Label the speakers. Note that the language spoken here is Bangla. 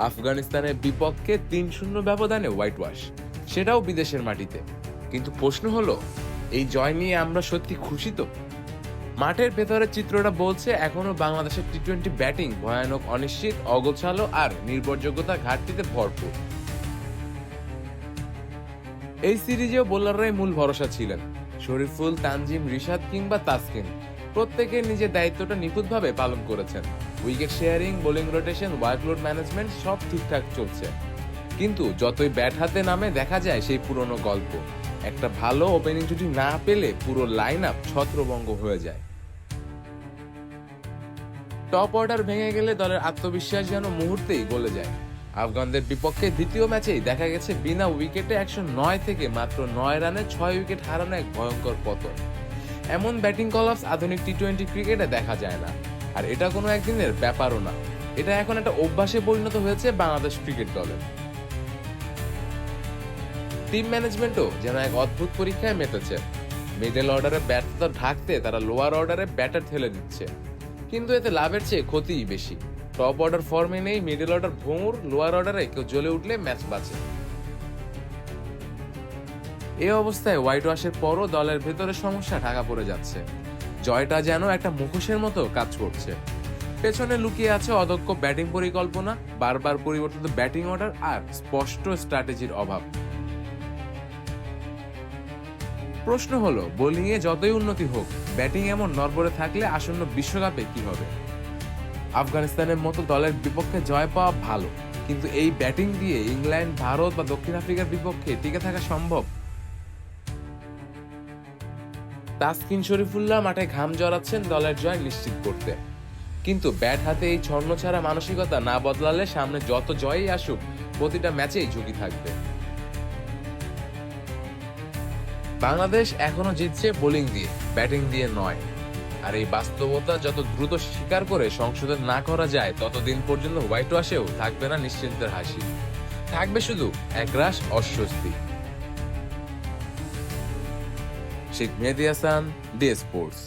Speaker 1: আফগানিস্তানের বিপক্ষে 3-0 ব্যবধানে হোয়াইট ওয়াশ, সেটাও বিদেশের মাটিতে। কিন্তু প্রশ্ন হলো, এই জয় নিয়ে আমরা সত্যি খুশি তো? মাঠের ভেতরের চিত্রটা বলছে এখনো বাংলাদেশের টি-20 ব্যাটিং ভয়ানক, অনিশ্চিত, অগোছালো আর নির্ভরযোগ্যতা ঘাটতিতে ভরপুর। এই সিরিজেও বোলাররাই মূল ভরসা ছিলেন। শরীফুল, তানজিম, রিশাদ কিংবা তাসকিন প্রত্যেকে নিজের দায়িত্বটা নিখুঁতভাবে পালন করেছেন। Wicket sharing, bowling rotation, workload management সব ঠিকঠাক চলছে। কিন্তু যতই ব্যাট হাতে নামে দেখা যায় সেই পুরনো গল্প। একটা ভালো ওপেনিং জুটি না পেলে পুরো লাইন আপ ছত্রভঙ্গ হয়ে যায়। টপ অর্ডার ভেঙে গেলে দলের আত্মবিশ্বাস যেন মুহূর্তেই গলে যায়। আফগানদের বিপক্ষে দ্বিতীয় ম্যাচেই দেখা গেছে বিনা উইকেটে 109 থেকে মাত্র 9 রানে 6 উইকেট হারানো এক ভয়ঙ্কর পতন। এমন ব্যাটিং কলাপস আধুনিক টি-20 ক্রিকেটে দেখা যায় না। আর এটা কোনো একদিনের ব্যাপারও না, এটা এখন একটা অভ্যাসে পরিণত হয়েছে বাংলাদেশ ক্রিকেট দলের। টিম ম্যানেজমেন্টও যেন এক অদ্ভুত পরীক্ষায় মেতেছে। মিডল অর্ডারে ব্যর্থতা ঢাকতে তারা লোয়ার অর্ডারে ব্যাটার ঠেলে দিচ্ছে, কিন্তু এতে লাভের চেয়ে ক্ষতিই বেশি। টপ অর্ডার ফর্মে নেই, মিডল অর্ডার ভঙ্গুর, লোয়ার অর্ডারে কেউ জ্বলে উঠলে ম্যাচ বাঁচে। এই অবস্থায় হোয়াইট ওয়াশের পরও দলের ভেতরে সমস্যা ঢাকা পড়ে যাচ্ছে। জয়টা যেন একটা মুখোশের মতো কাজ করছে। পেছনে লুকিয়ে আছে অদক্ষ ব্যাটিং পরিকল্পনা, বারবার পরিবর্তিত ব্যাটিং অর্ডার আর স্পষ্ট স্ট্র্যাটেজির অভাব। প্রশ্ন হলো, বোলিং এ যতই উন্নতি হোক, ব্যাটিং এমন নড়বড়ে থাকলে আসন্ন বিশ্বকাপে কি হবে? আফগানিস্তানের মতো দলের বিপক্ষে জয় পাওয়া ভালো, কিন্তু এই ব্যাটিং দিয়ে ইংল্যান্ড, ভারত বা দক্ষিণ আফ্রিকার বিপক্ষে টিকে থাকা সম্ভব? তাসকিন, শরীফুল্লাহ মাঠে ঘাম জড়াচ্ছেন দলের জয় নিশ্চিত করতে, কিন্তু ব্যাট হাতে এই ছন্ন ছাড়া মানসিকতা না বদলালে সামনে যত জয়ই আসুক, প্রতিটা ম্যাচেই ঝুঁকি থাকবে। বাংলাদেশ এখনো জিতছে বোলিং দিয়ে, ব্যাটিং দিয়ে নয়। আর এই বাস্তবতা যত দ্রুত স্বীকার করে সংশোধন না করা যায়, ততদিন পর্যন্ত হোয়াইট ওয়াশেও থাকবে না নিশ্চিন্তের হাসি, থাকবে শুধু একরাশ অস্বস্তি। শেখ মেহেদী হাসান, ডি স্পোর্টস।